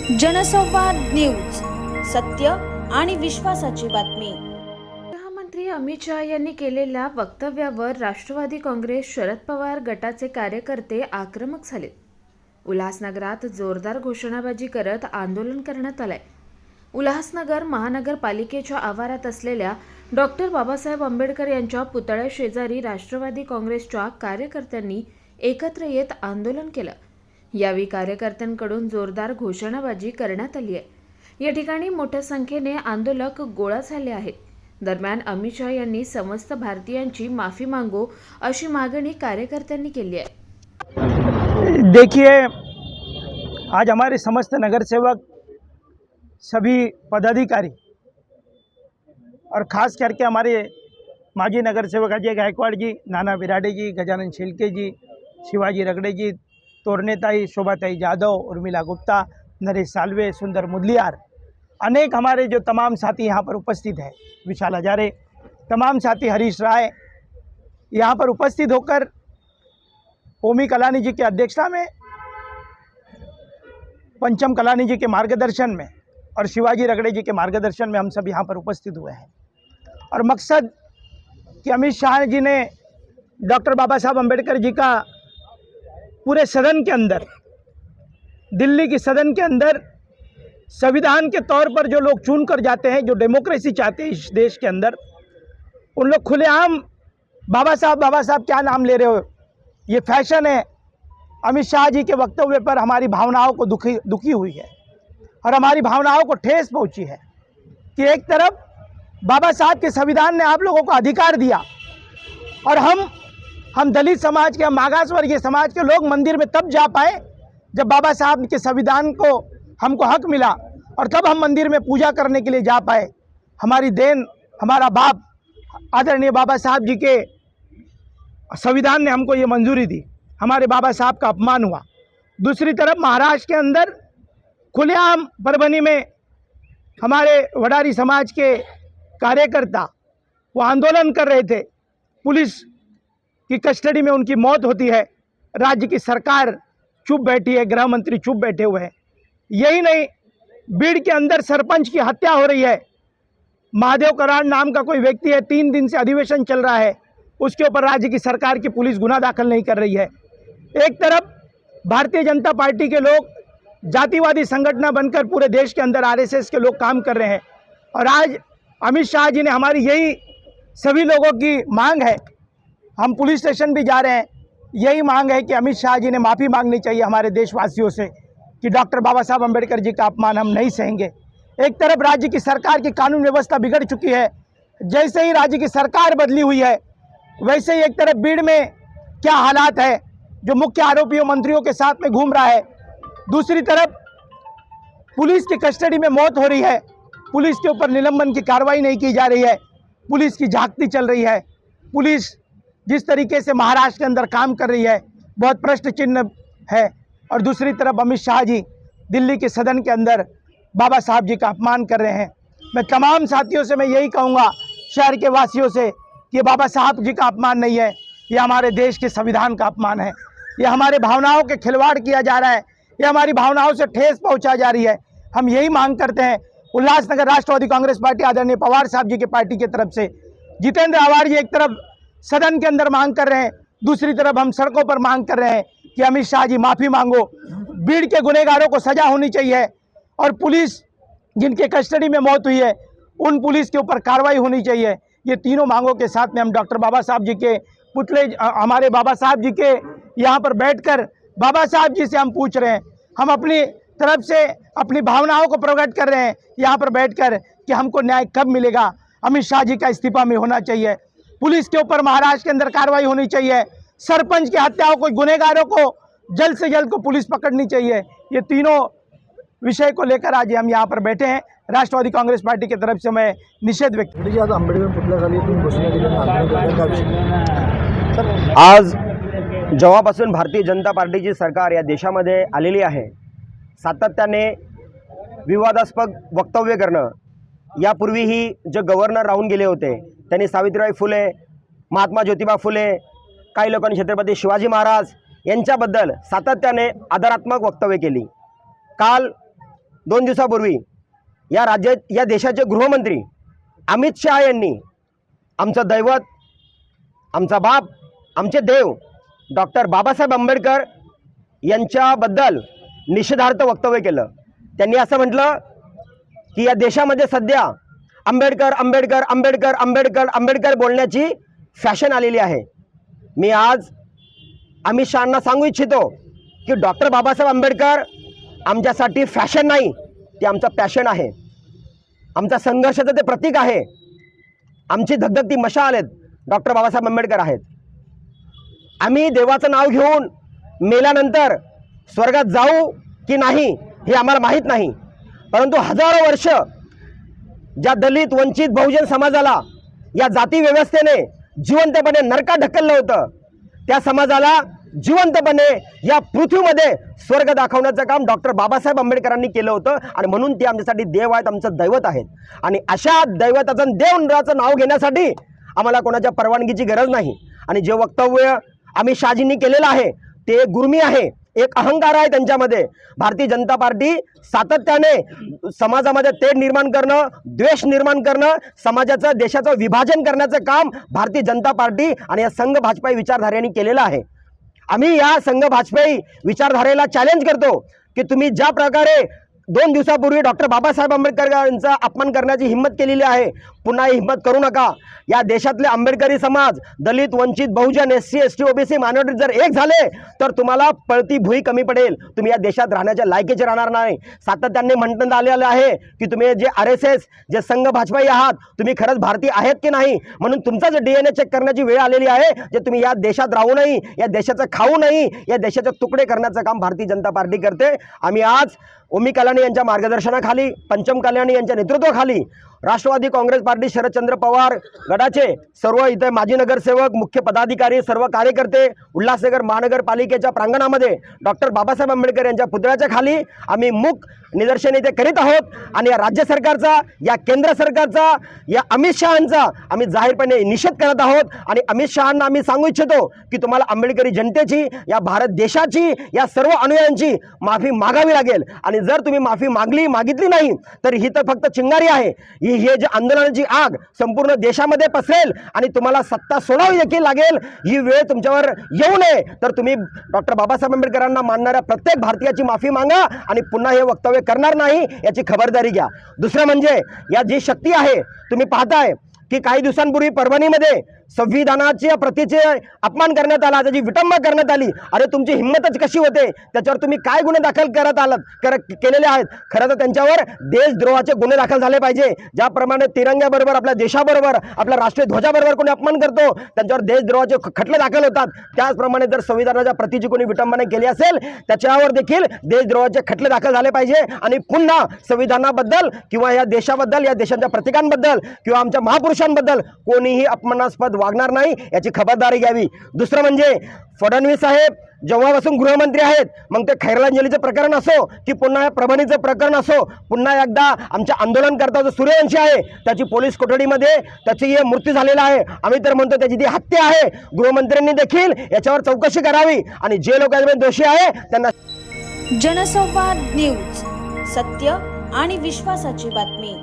जनसंवाद न्यूज, सत्य आणि विश्वासाची बातमी। गृहमंत्री अमित शहा यांनी केलेल्या वक्तव्यावर राष्ट्रवादी काँग्रेस शरद पवार गटाचे कार्यकर्ते आक्रमक झाले। उल्हासनगरात जोरदार घोषणाबाजी करत आंदोलन करण्यात आले। उल्हासनगर महानगरपालिकेच्या आवारात असलेल्या डॉक्टर बाबासाहेब आंबेडकर यांच्या पुतळ्या शेजारी राष्ट्रवादी काँग्रेसच्या कार्यकर्त्यांनी एकत्र येत आंदोलन केलं। यावेळी कार्यकर्त्यांकडून जोरदार घोषणाबाजी करण्यात आली आहे। या ठिकाणी मोठ्या संख्येने आंदोलक गोळा झाले आहेत। दरम्यान अमित शहा यांनी समस्त भारतीयांची माफी मागो अशी मागणी कार्यकर्त्यांनी केली आहे। देखिए, आज हमारे समस्त नगर सेवक, सभी पदाधिकारी और ख़ास करके हमारे माजी नगर सेवक अजय गायकवाड़ जी, नाना बिराडे जी, गजानन शिल्के जी, शिवाजी रगड़े जी, तोरनेताई, शोभाताई जादव, उर्मिला गुप्ता, नरेश सालवे, सुंदर मुदलियार, अनेक हमारे जो तमाम साथी यहाँ पर उपस्थित हैं, विशाल हजारे, तमाम साथी, हरीश राय, यहाँ पर उपस्थित होकर ओमी कलानी जी की अध्यक्षता में, पंचम कलानी जी के मार्गदर्शन में और शिवाजी रगड़े जी के मार्गदर्शन में हम सब यहाँ पर उपस्थित हुए हैं। और मकसद कि अमित शाह जी ने डॉक्टर बाबा साहब अम्बेडकर जी का पूरे सदन के अंदर, दिल्ली की सदन के अंदर संविधान के तौर पर जो लोग चुन कर जाते हैं, जो डेमोक्रेसी चाहते हैं इस देश के अंदर, उन लोग खुलेआम बाबा साहब क्या नाम ले रहे हो, ये फैशन है। अमित शाह जी के वक्तव्य पर हमारी भावनाओं को दुखी हुई है और हमारी भावनाओं को ठेस पहुंची है कि एक तरफ बाबा साहब के संविधान ने आप लोगों को अधिकार दिया और हम दलित समाज के, हम मागास वर्गीय समाज के लोग मंदिर में तब जा पाए जब बाबा साहब के संविधान को हमको हक मिला और तब हम मंदिर में पूजा करने के लिए जा पाए। हमारी देन, हमारा बाप आदरणीय बाबा साहब जी के संविधान ने हमको ये मंजूरी दी, हमारे बाबा साहब का अपमान हुआ। दूसरी तरफ महाराष्ट्र के अंदर खुलेआम परभनी में हमारे वडारी समाज के कार्यकर्ता वो आंदोलन कर रहे थे, पुलिस की कस्टडी में उनकी मौत होती है, राज्य की सरकार चुप बैठी है, गृह मंत्री चुप बैठे हुए हैं। यही नहीं, बीड़ के अंदर सरपंच की हत्या हो रही है। महादेव कराड़ नाम का कोई व्यक्ति है, 3 दिन से अधिवेशन चल रहा है, उसके ऊपर राज्य की सरकार की पुलिस गुनाह दाखिल नहीं कर रही है। एक तरफ भारतीय जनता पार्टी के लोग जातिवादी संगठन बनकर पूरे देश के अंदर आरएसएस के लोग काम कर रहे हैं और आज अमित शाह जी ने हमारी यही सभी लोगों की मांग है, हम पुलिस स्टेशन भी जा रहे हैं, यही मांग है कि अमित शाह जी ने माफ़ी मांगनी चाहिए हमारे देशवासियों से कि डॉक्टर बाबा साहब अम्बेडकर जी का अपमान हम नहीं सहेंगे। एक तरफ राज्य की सरकार की कानून व्यवस्था बिगड़ चुकी है, जैसे ही राज्य की सरकार बदली हुई है वैसे ही एक तरफ बीड़ में क्या हालात है, जो मुख्य आरोपियों मंत्रियों के साथ में घूम रहा है, दूसरी तरफ पुलिस की कस्टडी में मौत हो रही है, पुलिस के ऊपर निलंबन की कार्रवाई नहीं की जा रही है, पुलिस की झांकती चल रही है, पुलिस जिस तरीके से महाराष्ट्र के अंदर काम कर रही है बहुत प्रश्न चिन्ह है। और दूसरी तरफ अमित शाह जी दिल्ली के सदन के अंदर बाबा साहब जी का अपमान कर रहे हैं। मैं तमाम साथियों से मैं यही कहूँगा, शहर के वासियों से, कि बाबा साहब जी का अपमान नहीं है, ये हमारे देश के संविधान का अपमान है। ये हमारे भावनाओं के खिलवाड़ किया जा रहा है, ये हमारी भावनाओं से ठेस पहुँचा जा रही है। हम यही मांग करते हैं, उल्लासनगर राष्ट्रवादी कांग्रेस पार्टी आदरणीय पवार साहब जी की पार्टी की तरफ से जितेंद्र आवार जी एक तरफ सदन के अंदर मांग कर रहे हैं, दूसरी तरफ हम सड़कों पर मांग कर रहे हैं कि अमित शाह जी माफ़ी मांगो, भीड़ के गुनहगारों को सजा होनी चाहिए और पुलिस जिनके कस्टडी में मौत हुई है उन पुलिस के ऊपर कार्रवाई होनी चाहिए। ये तीनों मांगों के साथ में हम डॉक्टर बाबा साहब जी के पुतले, हमारे बाबा साहब जी के यहाँ पर बैठकर बाबा साहब जी से हम पूछ रहे हैं, हम अपनी तरफ से अपनी भावनाओं को प्रकट कर रहे हैं यहाँ पर बैठकर कि हमको न्याय कब मिलेगा। अमित शाह जी का इस्तीफा में होना चाहिए, पुलिस के ऊपर महाराष्ट्र के अंदर कार्रवाई होनी चाहिए, सरपंच की हत्याओं को, गुनहगारों को जल्द से जल्द को पुलिस पकड़नी चाहिए। ये तीनों विषय को लेकर आज हम यहाँ पर बैठे हैं। राष्ट्रवादी कांग्रेस पार्टी की तरफ से मैं निषेध व्यक्त। आज जेव्हापासून भारतीय जनता पार्टीची सरकार या देशामध्ये आलेली आहे, सातत्याने विवादास्पद वक्तव्य करणं, यापूर्वीही जे गव्हर्नर राहून गेले होते त्यांनी सावित्रीबाई फुले, महात्मा ज्योतिबा फुले, काही लोकांनी छत्रपती शिवाजी महाराज यांच्याबद्दल सातत्याने आदरात्मक वक्तव्य केली। काल 2 दिवसापूर्वी या देशाचे गृहमंत्री अमित शहा यांनी आमचं दैवत, आमचा बाप, आमचे देव डॉक्टर बाबासाहेब आंबेडकर यांच्याबद्दल निषेधार्थ वक्तव्य केलं. त्यांनी असं म्हटलं की या देशामध्ये सध्या आंबेडकर आंबेडकर आंबेडकर आंबेडकर आंबेडकर बोलण्याची फॅशन आलेली आहे. मी आज अमित शहांना सांगू इच्छितो की डॉक्टर बाबासाहेब आंबेडकर आमच्यासाठी फॅशन नाही, ते आमचं पॅशन आहे. आमचा संघर्षाचं ते प्रतीक आहे. आमची धगधगती मशाल आहेत, डॉक्टर बाबासाहेब आंबेडकर आहेत. आम्ही देवाचं नाव घेऊन मेल्यानंतर स्वर्गात जाऊ की नाही हे आम्हाला माहीत नाही, परंतु हजारो वर्ष ज्या दलित वंचित बहुजन समाजाला या जाती व्यवस्थेने जिवंतपणे नरकात ढकललं होतं, त्या समाजाला जिवंतपणे या पृथ्वीमध्ये स्वर्ग दाखवण्याचं काम डॉक्टर बाबासाहेब आंबेडकरांनी केलं होतं आणि म्हणून ते आमच्यासाठी देव आहेत, आमचं दैवत आहेत. आणि अशा दैवताचं देवराचं नाव घेण्यासाठी आम्हाला कोणाच्या परवानगीची गरज नाही. आणि जे वक्तव्य अमित शहाजींनी केलेलं आहे ते गुर्मी आहे, एक अहंकार आहे त्यांच्यामध्ये. भारतीय जनता पार्टी सातत्याने समाजामध्ये तेढ निर्माण करणं, द्वेष निर्माण करणं, समाजाचं देशाचं विभाजन करण्याचं काम भारतीय जनता पार्टी आणि या संघ भाजपाई विचारधारेने केलेलं आहे. आम्ही या संघ भाजपाई विचारधारेला चॅलेंज करतो की तुम्ही ज्या प्रकारे 2 दिवसापूर्वी डॉक्टर बाबासाहेब आंबेडकर यांचा अपमान करण्याची हिंमत केलेली आहे, पुन्हा ही हिंमत करू नका. या देशातले आंबेडकरी समाज, दलित Vanchit Bahujan, SC ST OBC minority जर एक झाले तर तुम्हाला पळती भुई कमी पडेल, तुम्ही या देशात राहण्याच्या लायकीचे राहणार नाही. सातत्याने म्हणण्यात आलेलं आहे की तुम्ही जे RSS जे संघ भाजपाई आहात, तुम्ही खरंच भारतीय आहेत की नाही, म्हणून तुमचा जे DNA चेक करण्याची वेळ आलेली आहे. जे तुम्ही या देशात राहू नाही, या देशाचं खाऊ नाही, या देशाचे तुकडे करण्याचं काम भारतीय जनता पार्टी करते. आम्ही आज ओमी कलानी यांच्या मार्गदर्शनाखाली, पंचम कल्याणी यांच्या नेतृत्वाखाली राष्ट्रवादी काँग्रेस पार्टी शरदचंद्र पवार गटाचे सर्व इथे माजी नगरसेवक, मुख्य पदाधिकारी, सर्व कार्यकर्ते उल्हासनगर महानगरपालिकेच्या प्रांगणामध्ये डॉक्टर बाबासाहेब आंबेडकर यांच्या पुतळ्याच्या खाली आम्ही मूक निदर्शन इथे करीत आहोत. आणि या राज्य सरकारचा, या केंद्र सरकारचा, या अमित शहांचा आम्ही जाहीरपणे निषेध करत आहोत. आणि अमित शहांना आम्ही सांगू इच्छितो की तुम्हाला आंबेडकरी जनतेची, या भारत देशाची, या सर्व अनुयायांची माफी मागावी लागेल. आणि जर तुम्ही माफी मागितली नाही तर ही तर फक्त चिंगारी आहे. हे जे आंदोलनाची आग संपूर्ण देशामध्ये पसरेल आणि तुम्हाला सत्ता सोडावी देखील लागेल. ही वेळ तुमच्यावर येऊ नये तर तुम्ही डॉक्टर बाबासाहेब आंबेडकरांना मानणाऱ्या प्रत्येक भारतीयाची माफी मागा आणि पुन्हा हे वक्तव्य करणार नाही याची खबरदारी घ्या. दुसरं म्हणजे या जी शक्ती आहे, तुम्ही पाहताय की काही दिवसांपूर्वी परभणीमध्ये संविधानाच्या प्रतीचे अपमान करण्यात आला, त्याची विटंबना करण्यात आली. अरे तुमची हिंमतच कशी होते, त्याच्यावर तुम्ही काय गुन्हे दाखल केलेले आहेत. खरं तर त्यांच्यावर देशद्रोहाचे गुन्हे दाखल झाले पाहिजे. ज्याप्रमाणे तिरंग्याबरोबर, आपल्या देशाबरोबर, आपल्या राष्ट्रीय ध्वजाबरोबर कोणी अपमान करतो त्यांच्यावर देशद्रोहाचे खटले दाखल होतात, त्याचप्रमाणे जर संविधानाच्या प्रतीची कोणी विटंबना केली असेल त्याच्यावर देखील देशद्रोहाचे खटले दाखल झाले पाहिजे. आणि पुन्हा संविधानाबद्दल किंवा या देशाबद्दल, या देशाच्या प्रतीकांबद्दल किंवा आमच्या महापुरुषांबद्दल कोणीही अपमानास्पद वागणार नाही याची खबरदारी घ्यावी. दुसरं म्हणजे फडणवीस साहेब जेव्हापासून गृहमंत्री आहेत, मग ते खैरलांजलीचं प्रकरण असो की पुन्हा परभणीचं प्रकरण असो, पुन्हा एकदा आमच्या आंदोलनकर्ता जो सूर्यवंशी आहे त्याची पोलीस कोठडीमध्ये त्याची मृत्यू झालेला आहे. आम्ही तर म्हणतो त्याची ती हत्या आहे. गृहमंत्र्यांनी देखील याच्यावर चौकशी करावी आणि जे लोक यामध्ये दोषी आहे त्यांना. जनसंवाद न्यूज, सत्य आणि विश्वासाची बातमी.